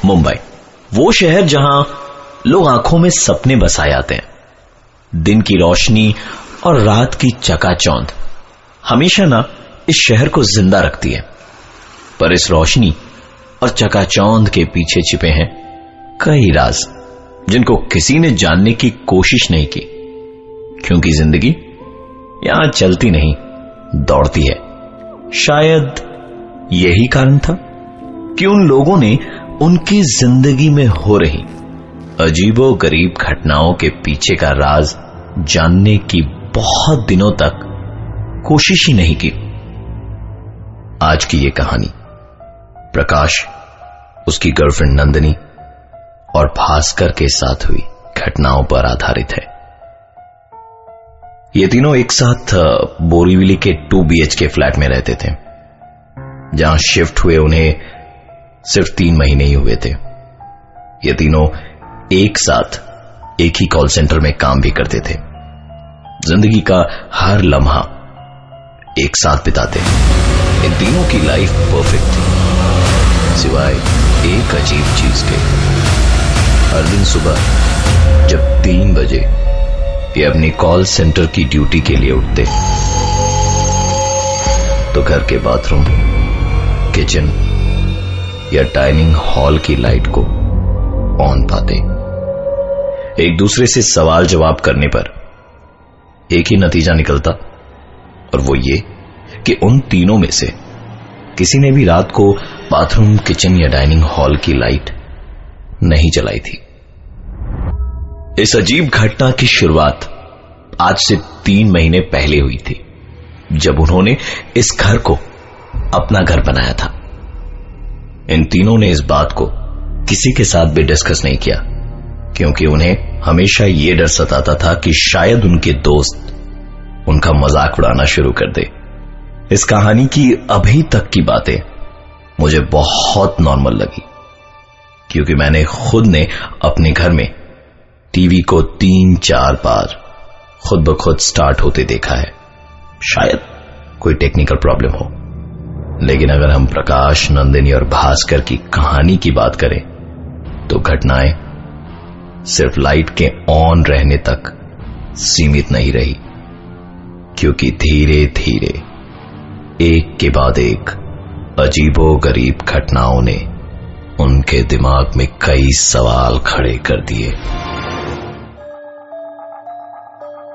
मुंबई, वो शहर जहां लोग आंखों में सपने बसाए आते हैं। दिन की रोशनी और रात की चकाचौंध हमेशा ना इस शहर को जिंदा रखती है, पर इस रोशनी और चकाचौंध के पीछे छिपे हैं कई राज जिनको किसी ने जानने की कोशिश नहीं की, क्योंकि जिंदगी यहां चलती नहीं, दौड़ती है। शायद यही कारण था कि उन लोगों ने उनकी जिंदगी में हो रही अजीबो गरीब घटनाओं के पीछे का राज जानने की बहुत दिनों तक कोशिश ही नहीं की। आज की ये कहानी प्रकाश, उसकी गर्लफ्रेंड नंदिनी और भास्कर के साथ हुई घटनाओं पर आधारित है। ये तीनों एक साथ बोरीवली के 2 BHK फ्लैट में रहते थे, जहां शिफ्ट हुए उन्हें सिर्फ 3 महीने ही हुए थे। ये तीनों एक साथ एक ही कॉल सेंटर में काम भी करते थे। जिंदगी का हर लम्हा एक साथ बिताते। इन तीनों की लाइफ परफेक्ट थी, सिवाय एक अजीब चीज के। हर दिन सुबह जब 3 बजे ये अपनी कॉल सेंटर की ड्यूटी के लिए उठते, तो घर के बाथरूम, किचन या डाइनिंग हॉल की लाइट को ऑन पाते। एक दूसरे से सवाल जवाब करने पर एक ही नतीजा निकलता, और वो ये कि उन तीनों में से किसी ने भी रात को बाथरूम, किचन या डाइनिंग हॉल की लाइट नहीं जलाई थी। इस अजीब घटना की शुरुआत आज से 3 महीने पहले हुई थी, जब उन्होंने इस घर को अपना घर बनाया था। इन तीनों ने इस बात को किसी के साथ भी डिस्कस नहीं किया, क्योंकि उन्हें हमेशा यह डर सताता था कि शायद उनके दोस्त उनका मजाक उड़ाना शुरू कर दे। इस कहानी की अभी तक की बातें मुझे बहुत नॉर्मल लगी, क्योंकि मैंने खुद ने अपने घर में टीवी को 3-4 बार खुद ब खुद स्टार्ट होते देखा है। शायद कोई टेक्निकल प्रॉब्लम हो, लेकिन अगर हम प्रकाश, नंदिनी और भास्कर की कहानी की बात करें तो घटनाएं सिर्फ लाइट के ऑन रहने तक सीमित नहीं रही, क्योंकि धीरे धीरे एक के बाद एक अजीबो गरीब घटनाओं ने उनके दिमाग में कई सवाल खड़े कर दिए।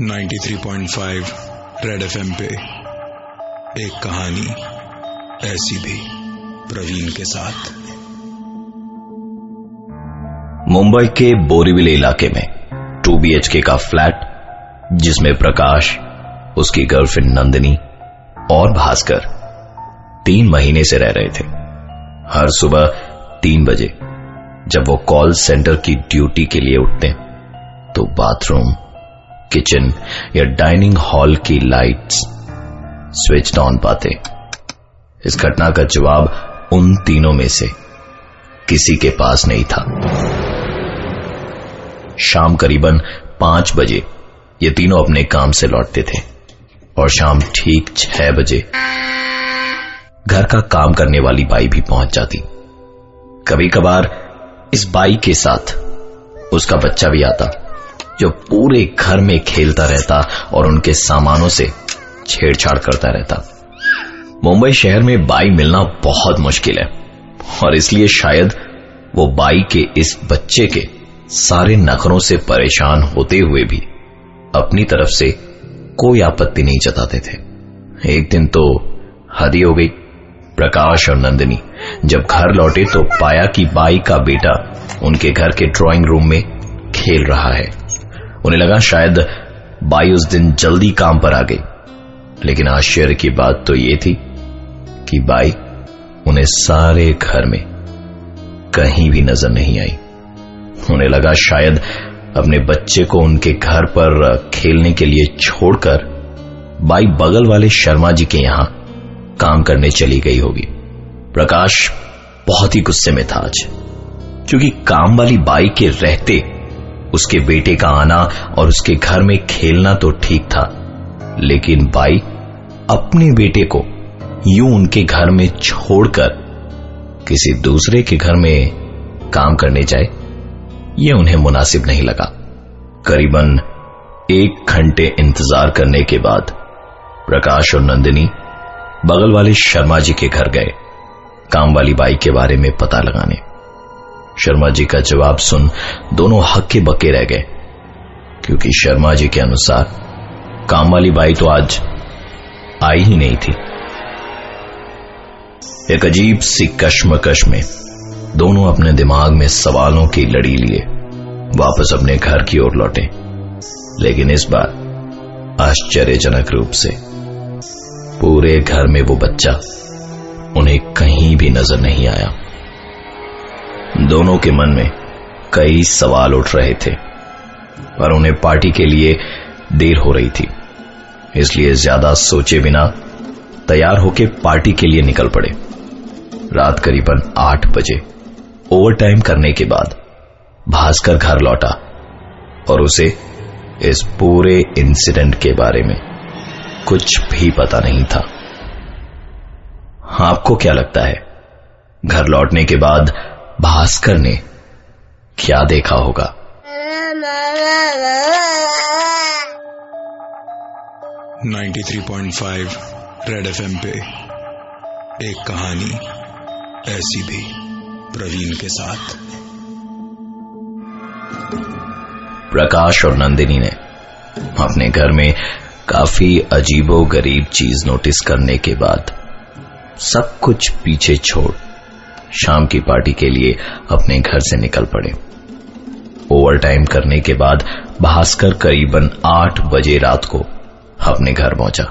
93.5 रेड FM पे एक कहानी ऐसी भी, प्रवीण के साथ। मुंबई के बोरीवली इलाके में 2 BHK का फ्लैट, जिसमें प्रकाश, उसकी गर्लफ्रेंड नंदिनी और भास्कर 3 महीने से रह रहे थे। हर सुबह 3 बजे जब वो कॉल सेंटर की ड्यूटी के लिए उठते, तो बाथरूम, किचन या डाइनिंग हॉल की लाइट्स स्विच ऑन पाते। इस घटना का जवाब उन तीनों में से किसी के पास नहीं था। शाम करीबन 5 बजे ये तीनों अपने काम से लौटते थे, और शाम ठीक 6 बजे घर का काम करने वाली बाई भी पहुंच जाती। कभी कभार इस बाई के साथ उसका बच्चा भी आता, जो पूरे घर में खेलता रहता और उनके सामानों से छेड़छाड़ करता रहता। मुंबई शहर में बाई मिलना बहुत मुश्किल है, और इसलिए शायद वो बाई के इस बच्चे के सारे नखरों से परेशान होते हुए भी अपनी तरफ से कोई आपत्ति नहीं जताते थे। एक दिन तो हद ही हो गई। प्रकाश और नंदिनी जब घर लौटे तो पाया कि बाई का बेटा उनके घर के ड्राइंग रूम में खेल रहा है। उन्हें लगा शायद बाई उस दिन जल्दी काम पर आ गई, लेकिन आश्चर्य की बात तो ये थी कि बाई उन्हें सारे घर में कहीं भी नजर नहीं आई। उन्हें लगा शायद अपने बच्चे को उनके घर पर खेलने के लिए छोड़कर बाई बगल वाले शर्मा जी के यहां काम करने चली गई होगी। प्रकाश बहुत ही गुस्से में था आज, क्योंकि काम वाली बाई के रहते उसके बेटे का आना और उसके घर में खेलना तो ठीक था, लेकिन बाई अपने बेटे को यूं उनके घर में छोड़कर किसी दूसरे के घर में काम करने जाए, ये उन्हें मुनासिब नहीं लगा। करीबन 1 घंटे इंतजार करने के बाद प्रकाश और नंदिनी बगल वाले शर्मा जी के घर गए काम वाली बाई के बारे में पता लगाने। शर्मा जी का जवाब सुन दोनों हक्के बक्के रह गए, क्योंकि शर्मा जी के अनुसार काम वाली बाई तो आज आई ही नहीं थी। एक अजीब सी कश्मकश में दोनों अपने दिमाग में सवालों की लड़ी लिए वापस अपने घर की ओर लौटे, लेकिन इस बार आश्चर्यजनक रूप से पूरे घर में वो बच्चा उन्हें कहीं भी नजर नहीं आया। दोनों के मन में कई सवाल उठ रहे थे, पर उन्हें पार्टी के लिए देर हो रही थी, इसलिए ज्यादा सोचे बिना तैयार होकर पार्टी के लिए निकल पड़े। रात करीबन 8 बजे ओवरटाइम करने के बाद भास्कर घर लौटा और उसे इस पूरे इंसिडेंट के बारे में कुछ भी पता नहीं था। आपको क्या लगता है, घर लौटने के बाद भास्कर ने क्या देखा होगा? .5 रेड FM पे एक कहानी ऐसी भी प्रवीण के साथ। प्रकाश और नंदिनी ने अपने घर में काफी अजीबोगरीब चीज नोटिस करने के बाद सब कुछ पीछे छोड़ शाम की पार्टी के लिए अपने घर से निकल पड़े। ओवरटाइम करने के बाद भास्कर करीबन 8 बजे रात को अपने घर पहुंचा।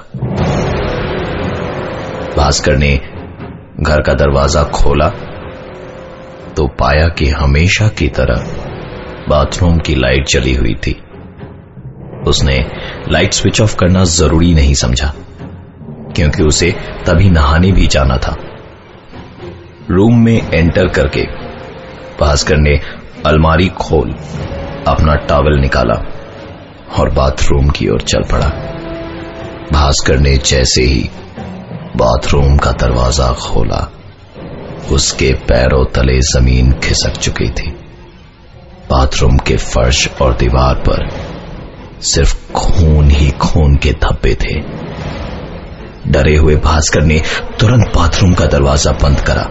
भास्कर ने घर का दरवाजा खोला तो पाया कि हमेशा की तरह बाथरूम की लाइट जली हुई थी। उसने लाइट स्विच ऑफ करना जरूरी नहीं समझा, क्योंकि उसे तभी नहाने भी जाना था। रूम में एंटर करके भास्कर ने अलमारी खोल अपना टॉवल निकाला और बाथरूम की ओर चल पड़ा। भास्कर ने जैसे ही बाथरूम का दरवाजा खोला, उसके पैरों तले जमीन खिसक चुकी थी। बाथरूम के फर्श और दीवार पर सिर्फ खून ही खून के धब्बे थे। डरे हुए भास्कर ने तुरंत बाथरूम का दरवाजा बंद करा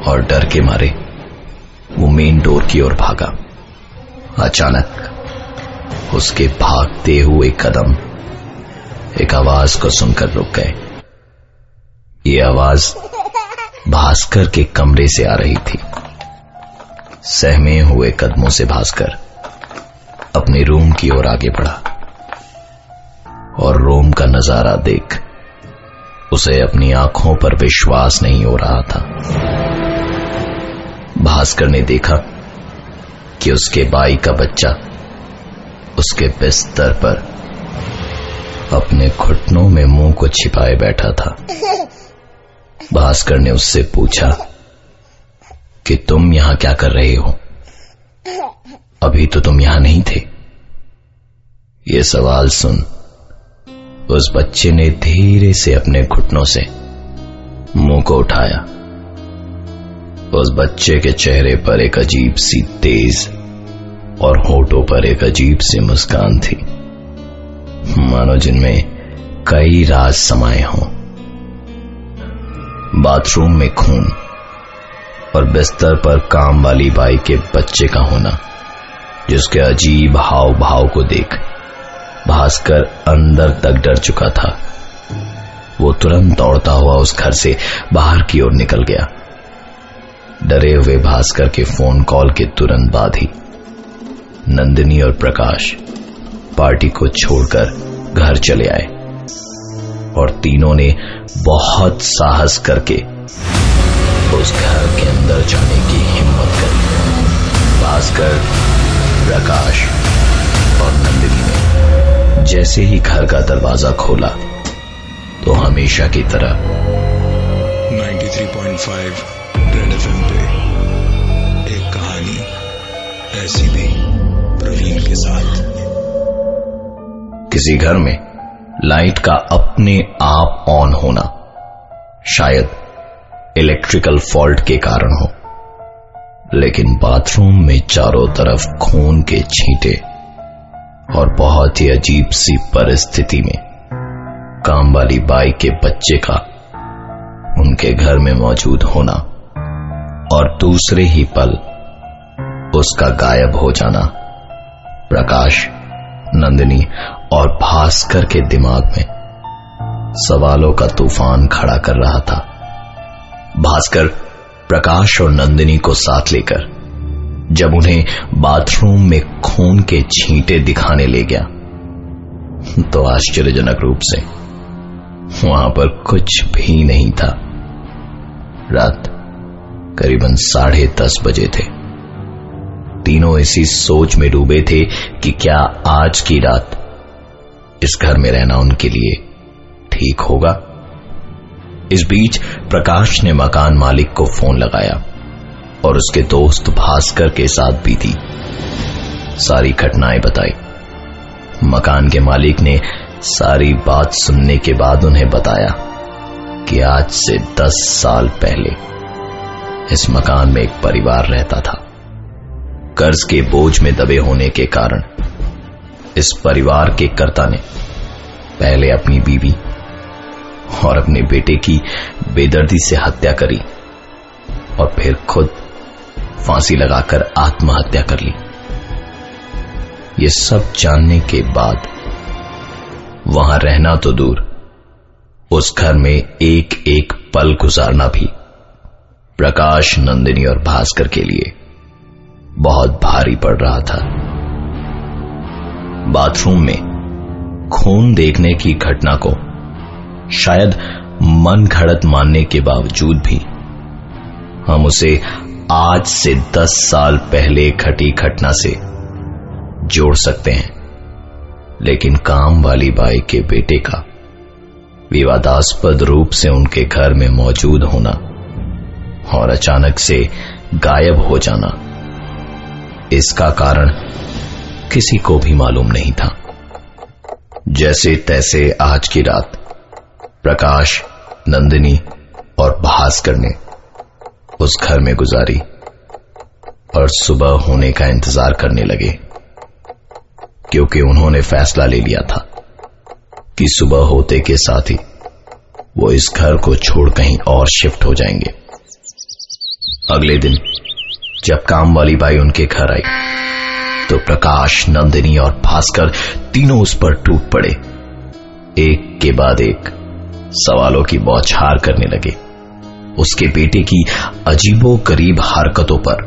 और डर के मारे वो मेन डोर की ओर भागा। अचानक उसके भागते हुए कदम एक आवाज को सुनकर रुक गए। ये आवाज भास्कर के कमरे से आ रही थी। सहमे हुए कदमों से भास्कर अपने रूम की ओर आगे बढ़ा और रूम का नजारा देख उसे अपनी आंखों पर विश्वास नहीं हो रहा था। भास्कर ने देखा कि उसके बाई का बच्चा उसके बिस्तर पर अपने घुटनों में मुंह को छिपाए बैठा था। भास्कर ने उससे पूछा कि तुम यहां क्या कर रहे हो? अभी तो तुम यहां नहीं थे। यह सवाल सुन उस बच्चे ने धीरे से अपने घुटनों से मुंह को उठाया। उस बच्चे के चेहरे पर एक अजीब सी तेज और होठों पर एक अजीब सी मुस्कान थी, मानो जिनमें कई राज समाये हों। बाथरूम में खून और बिस्तर पर काम वाली बाई के बच्चे का होना, जिसके अजीब हाव भाव को देख भास्कर अंदर तक डर चुका था। वो तुरंत दौड़ता हुआ उस घर से बाहर की ओर निकल गया। डरे हुए भास्कर के फोन कॉल के तुरंत बाद ही नंदिनी और प्रकाश पार्टी को छोड़कर घर चले आए और तीनों ने बहुत साहस करके उस घर के अंदर जाने की हिम्मत करी। भास्कर, प्रकाश और नंदिनी ने जैसे ही घर का दरवाजा खोला तो हमेशा की तरह 93.5 रेड FM पे एक कहानी ऐसी भी प्रवीण के साथ। किसी घर में लाइट का अपने आप ऑन होना शायद इलेक्ट्रिकल फॉल्ट के कारण हो, लेकिन बाथरूम में चारों तरफ खून के छींटे और बहुत ही अजीब सी परिस्थिति में काम वाली बाई के बच्चे का उनके घर में मौजूद होना और दूसरे ही पल उसका गायब हो जाना प्रकाश, नंदिनी और भास्कर के दिमाग में सवालों का तूफान खड़ा कर रहा था। भास्कर प्रकाश और नंदिनी को साथ लेकर जब उन्हें बाथरूम में खून के छींटे दिखाने ले गया तो आश्चर्यजनक रूप से वहां पर कुछ भी नहीं था। रात करीबन 10:30 बजे थे। तीनों इसी सोच में डूबे थे कि क्या आज की रात इस घर में रहना उनके लिए ठीक होगा। इस बीच प्रकाश ने मकान मालिक को फोन लगाया और उसके दोस्त भास्कर के साथ भी थी सारी घटनाएं बताई। मकान के मालिक ने सारी बात सुनने के बाद उन्हें बताया कि आज से 10 साल पहले इस मकान में एक परिवार रहता था। कर्ज के बोझ में दबे होने के कारण इस परिवार के कर्ता ने पहले अपनी बीवी और अपने बेटे की बेदर्दी से हत्या करी और फिर खुद फांसी लगाकर आत्महत्या कर ली। ये सब जानने के बाद वहां रहना तो दूर, उस घर में एक एक पल गुजारना भी प्रकाश, नंदिनी और भास्कर के लिए बहुत भारी पड़ रहा था। बाथरूम में खून देखने की घटना को शायद मन घड़त मानने के बावजूद भी हम उसे आज से 10 साल पहले घटी घटना से जोड़ सकते हैं, लेकिन काम वाली बाई के बेटे का विवादास्पद रूप से उनके घर में मौजूद होना और अचानक से गायब हो जाना, इसका कारण किसी को भी मालूम नहीं था। जैसे तैसे आज की रात प्रकाश, नंदिनी और भास्कर ने उस घर में गुजारी और सुबह होने का इंतजार करने लगे, क्योंकि उन्होंने फैसला ले लिया था कि सुबह होते के साथ ही वो इस घर को छोड़ कहीं और शिफ्ट हो जाएंगे। अगले दिन जब काम वाली बाई उनके घर आई तो प्रकाश, नंदिनी और भास्कर तीनों उस पर टूट पड़े। एक के बाद एक सवालों की बौछार करने लगे। उसके बेटे की अजीबोगरीब हरकतों पर